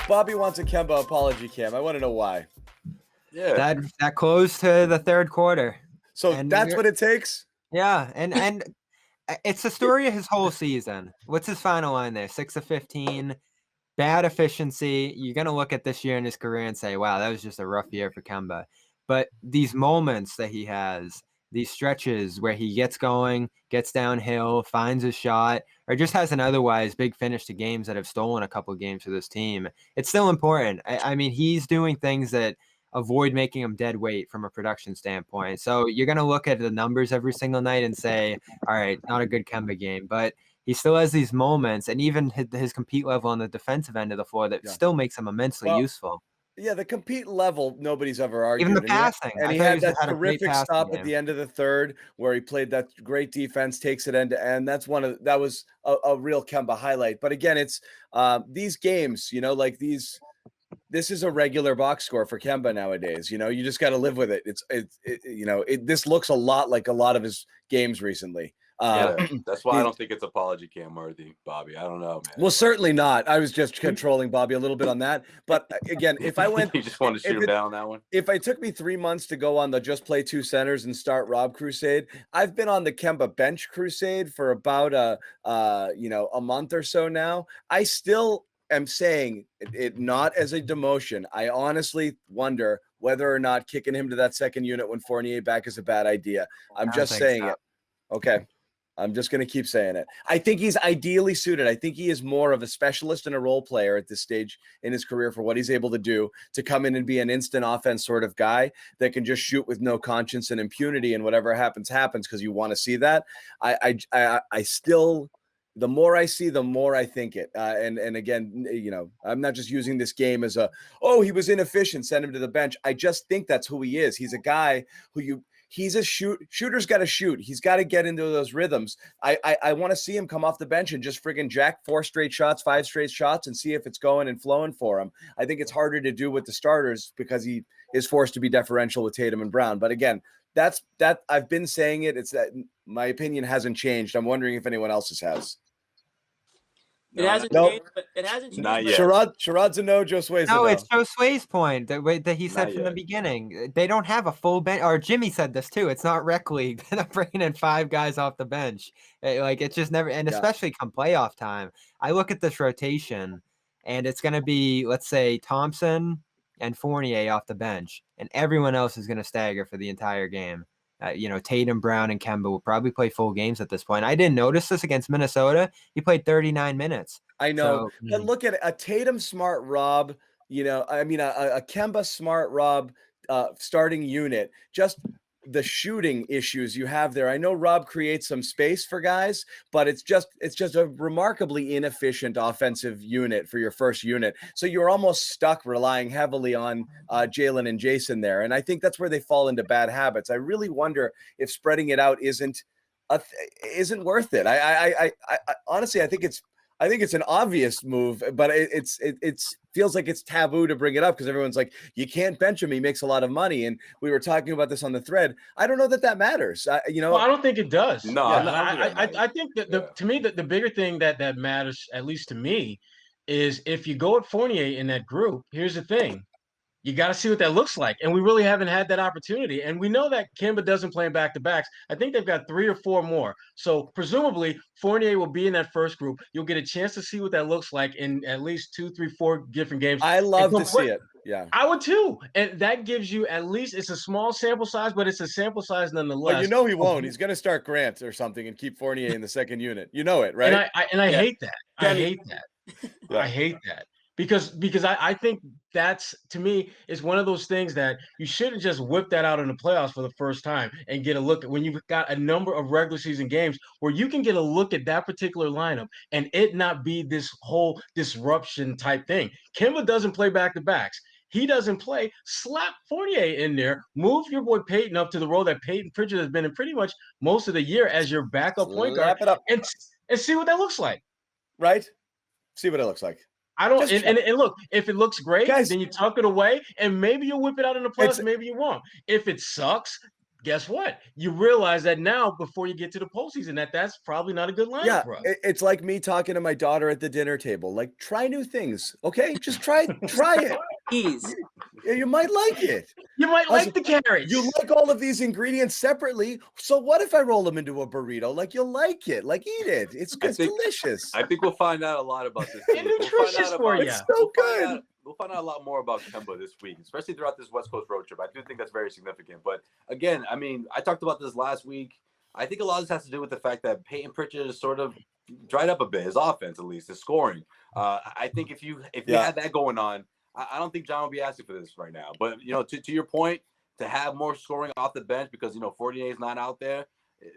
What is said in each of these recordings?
Bobby wants a Kemba apology cam. I want to know why. Yeah. That close to the third quarter. So that's what it takes? Yeah, and it's the story of his whole season. What's his final line there? 6 of 15. Bad efficiency. You're going to look at this year in his career and say, wow, that was just a rough year for Kemba. But these moments that he has, these stretches where he gets going, gets downhill, finds a shot, or just has an otherwise big finish to games that have stolen a couple of games for this team, it's still important. I mean, he's doing things that avoid making him dead weight from a production standpoint. So you're going to look at the numbers every single night and say, all right, not a good Kemba game. But he still has these moments, and even his compete level on the defensive end of the floor that still makes him immensely useful. Yeah, the compete level, nobody's ever argued. Even the passing. And he had that terrific stop at the end of the third where he played that great defense, takes it end to end. That was a real Kemba highlight. But again, it's these games, like this is a regular box score for Kemba nowadays. You just got to live with it. This looks a lot like a lot of his games recently. That's why I don't think it's apology cam worthy, Bobby. I don't know, man. Well, certainly not. I was just controlling Bobby a little bit on that. But again, if I went, you just want to shoot him down on that one. If it took me 3 months to go on the just play two centers and start Rob crusade, I've been on the Kemba bench crusade for about a month or so now. I still am saying it not as a demotion. I honestly wonder whether or not kicking him to that second unit when Fournier back is a bad idea. I'm just saying it. Okay. I'm just going to keep saying it. I think he's ideally suited. I think he is more of a specialist and a role player at this stage in his career for what he's able to do, to come in and be an instant offense sort of guy that can just shoot with no conscience and impunity, and whatever happens, happens, because you want to see that. I still, the more I see, the more I think it. And again, I'm not just using this game as he was inefficient, send him to the bench. I just think that's who he is. He's a guy who he's a shooter's got to shoot. He's got to get into those rhythms. I want to see him come off the bench and just friggin' jack 4 straight shots, 5 straight shots, and see if it's going and flowing for him. I think it's harder to do with the starters because he is forced to be deferential with Tatum and Brown. But again, that's I've been saying it. It's that my opinion hasn't changed. I'm wondering if anyone else's has. It hasn't changed, but it hasn't changed. Not yet. Sharad's a no, Josue's a no. No, it's Josue's point that he said from the beginning. They don't have a full bench, or Jimmy said this too. It's not rec league. They're not bringing in 5 guys off the bench. It's just never, and especially come playoff time. I look at this rotation, and it's going to be, let's say, Thompson and Fournier off the bench, and everyone else is going to stagger for the entire game. Tatum, Brown, and Kemba will probably play full games at this point. I didn't notice this against Minnesota. He played 39 minutes. I know. But look at it. A Tatum Smart Rob, a Kemba Smart Rob starting unit. Just the shooting issues you have there. I know Rob creates some space for guys, but it's just a remarkably inefficient offensive unit for your first unit. So you're almost stuck relying heavily on Jaylen and Jayson there. And I think that's where they fall into bad habits. I really wonder if spreading it out isn't worth it. I honestly, I think it's an obvious move, but it feels like it's taboo to bring it up because everyone's like, you can't bench him. He makes a lot of money. And we were talking about this on the thread. I don't know that matters. Well, I don't think it does. No, I think that to me, the bigger thing that matters, at least to me, is if you go at Fournier in that group, here's the thing. You got to see what that looks like. And we really haven't had that opportunity. And we know that Kemba doesn't play in back-to-backs. I think they've got 3 or 4 more. So presumably Fournier will be in that first group. You'll get a chance to see what that looks like in at least 2, 3, 4 different games. I love to see it. Yeah, I would too. And that gives you at least, it's a small sample size, but it's a sample size nonetheless. Well, he won't. He's going to start Grant or something and keep Fournier in the second unit. You know it, right? And I hate that. I hate that. I hate that. Because I think that's, to me, is one of those things that you shouldn't just whip that out in the playoffs for the first time and get a look at when you've got a number of regular season games where you can get a look at that particular lineup and it not be this whole disruption type thing. Kemba doesn't play back-to-backs. He doesn't play. Slap Fournier in there. Move your boy Peyton up to the role that Peyton Pritchard has been in pretty much most of the year as your backup point guard. And see what that looks like. Right? See what it looks like. I don't, and look, if it looks great, then you tuck it away, and maybe you'll whip it out in the playoffs, maybe you won't. If it sucks, guess what? You realize that now before you get to the postseason that's probably not a good lineup for us. It's like me talking to my daughter at the dinner table. Like, try new things, okay? Just try it. Ease. You might like it. You might like the carrots. You like all of these ingredients separately. So what if I roll them into a burrito? Like, you'll like it. Like, eat it. It's delicious. I think we'll find out a lot about this. It's nutritious for you. It's so good. We'll find out a lot more about Kemba this week, especially throughout this West Coast road trip. I do think that's very significant. But again, I mean, I talked about this last week. I think a lot of this has to do with the fact that Peyton Pritchard is sort of dried up a bit, his offense at least, his scoring. I think if you had that going on, I don't think John would be asking for this right now. But, to your point, to have more scoring off the bench because, Fournier is not out there,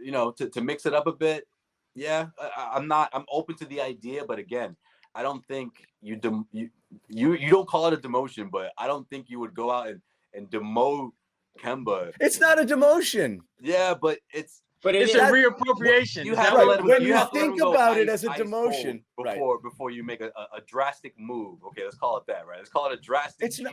to mix it up a bit. Yeah, I'm open to the idea. But again, I don't think you don't call it a demotion, but I don't think you would go out and demote Kemba. It's not a demotion. Yeah, but it's a reappropriation. You have to let him, when you you think about it as a demotion before you make a drastic move. Okay, let's call it that, right? Let's call it a drastic change.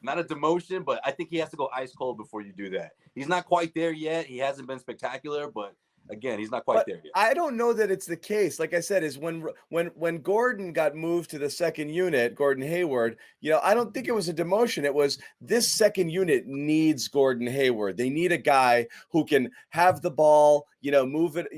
Not a demotion, but I think he has to go ice cold before you do that. He's not quite there yet. He hasn't been spectacular, but again, he's not quite there yet. I don't know that it's the case. Like I said, is when Gordon got moved to the second unit, Gordon Hayward, I don't think it was a demotion. It was this second unit needs Gordon Hayward. They need a guy who can have the ball, move it,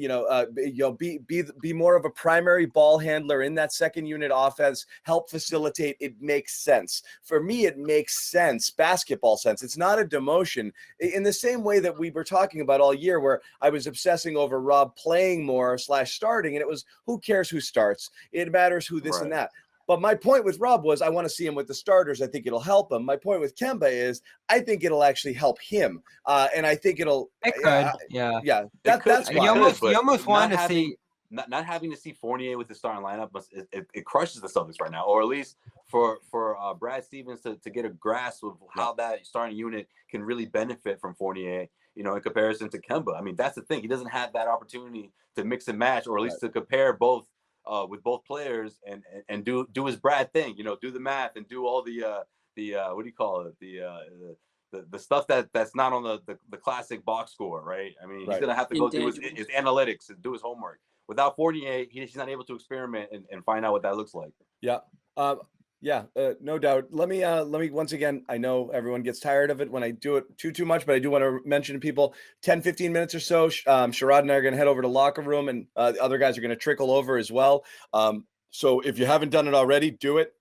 be more of a primary ball handler in that second unit offense, help facilitate. It makes sense. For me, it makes sense, basketball sense. It's not a demotion in the same way that we were talking about all year where I was obsessing over Rob playing more / starting. And it was, who cares who starts? It matters who this and that. But my point with Rob was I want to see him with the starters. I think it'll help him. My point with Kemba is I think it'll actually help him. And I think it could. Yeah. That's why. You almost want to see. Not having to see Fournier with the starting lineup, it crushes the Celtics right now, or at least for Brad Stevens to get a grasp of how that starting unit can really benefit from Fournier, in comparison to Kemba. I mean, that's the thing. He doesn't have that opportunity to mix and match, or at least to compare both with both players and do his Brad thing, do the math and do all the what do you call it? The stuff that's not on the classic box score, right? I mean, he's gonna have to go do his analytics and do his homework. Without Fournier, he's not able to experiment and find out what that looks like. Yeah. No doubt. Let me once again, I know everyone gets tired of it when I do it too much, but I do want to mention to people 10-15 minutes or so. Sherrod and I are going to head over to locker room, and the other guys are going to trickle over as well. So if you haven't done it already, do it.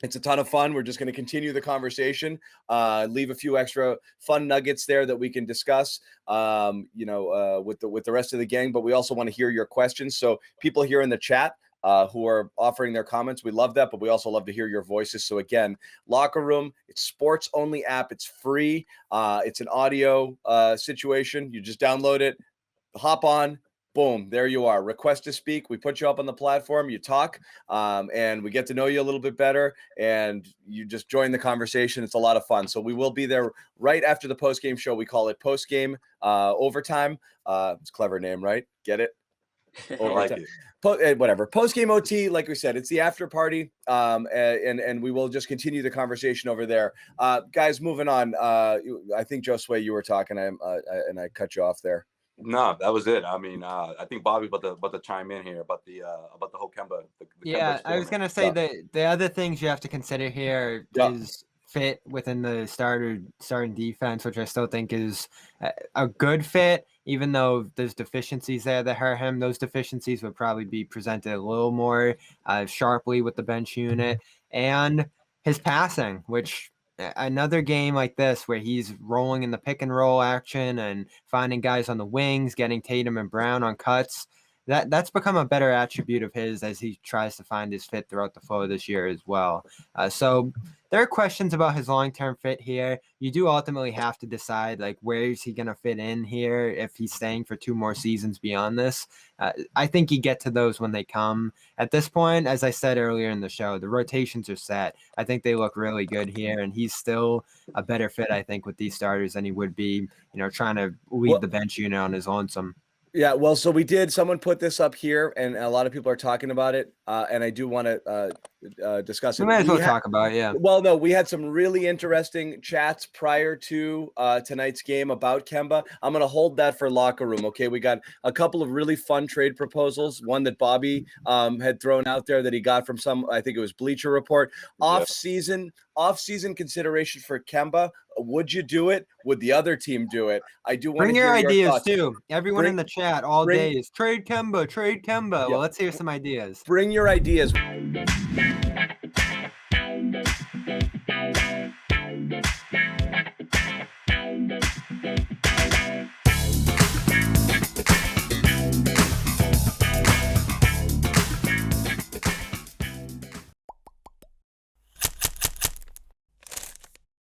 It's a ton of fun. We're just going to continue the conversation, leave a few extra fun nuggets there that we can discuss, with the rest of the gang. But we also want to hear your questions. So people here in the chat who are offering their comments, we love that. But we also love to hear your voices. So again, Locker Room, it's sports only app. It's free. It's an audio situation. You just download it, hop on. Boom, there you are. Request to speak. We put you up on the platform. You talk, and we get to know you a little bit better, and you just join the conversation. It's a lot of fun. So we will be there right after the post-game show. We call it post-game overtime. It's a clever name, right? Get it? I like it. Whatever. Post-game OT, like we said, it's the after party, and we will just continue the conversation over there. Guys, moving on. I think, Josue, you were talking, and I cut you off there. No, that was it. I mean, I think Bobby about to chime in here about the whole Kemba. Kemba I was gonna say that the other things you have to consider here is fit within the starting defense, which I still think is a good fit, even though there's deficiencies there that hurt him. Those deficiencies would probably be presented a little more sharply with the bench unit, and his passing, which. Another game like this where he's rolling in the pick and roll action and finding guys on the wings, getting Tatum and Brown on cuts. That's become a better attribute of his as he tries to find his fit throughout the flow of this year as well. So there are questions about his long-term fit here. You do ultimately have to decide, like, where is he going to fit in here if he's staying for 2 more seasons beyond this. I think you get to those when they come. At this point, as I said earlier in the show, the rotations are set. I think they look really good here, and he's still a better fit, I think, with these starters than he would be, trying to lead the bench unit on his lonesome. Yeah, well, so someone put this up here, and a lot of people are talking about it. and I do want to discuss it. We might as well talk about it, yeah. Well, no, we had some really interesting chats prior to tonight's game about Kemba. I'm going to hold that for locker room, okay? We got a couple of really fun trade proposals, one that Bobby had thrown out there that he got from I think it was Bleacher Report. Off-season consideration for Kemba. Would you do it? Would the other team do it? I do want to hear your ideas thoughts. too. Everyone in the chat all day is trade Kemba, trade Kemba. Yep. Well, let's hear some ideas. Bring your ideas.